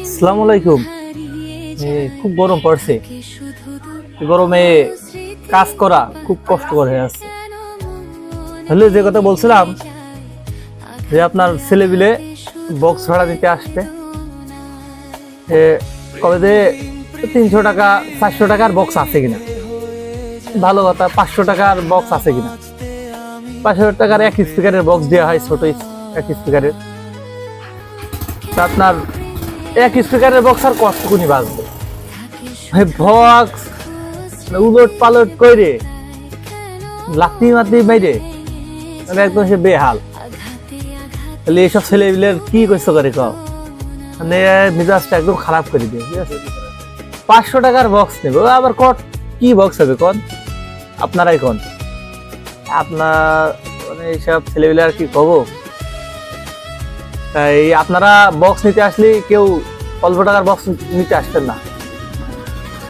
আসসালামু আলাইকুম। খুব গরম পড়ছে, গরমে কাজ করা খুব কষ্টকর হয়ে আছে। তাহলে যে কথা বলছিলাম যে আপনার ছেলেপিলে বক্স ভাড়া দিতে আসবে, কবে যে 300 টাকা 400 টাকার বক্স আছে কিনা, ভালো কথা 500 টাকার বক্স আছে কিনা। 500 টাকার এক স্পিকারের বক্স দেওয়া হয়, ছোট এক স্পিকারের। আপনার এক স্পিকারের বক্স আর কষ্টকুনি বাজবে, বক্স উলট পালট করে লাত্তি মাতি বাইরে একদম সে বেহাল। তাহলে এইসব ছেলেপিলের কি কষ্ট করে কও, মানে মেজাজটা একদম খারাপ করে দিয়ে, ঠিক আছে। 500 টাকার বক্স নেবে, আবার কট কি বক্স হবে কন, আপনারাই কন। আপনার মানে এইসব ছেলেপিলে আর কি কব। তাই আপনারা বক্স নিতে আসলে কেউ অল্প টাকার বক্স নিতে আসবেন না।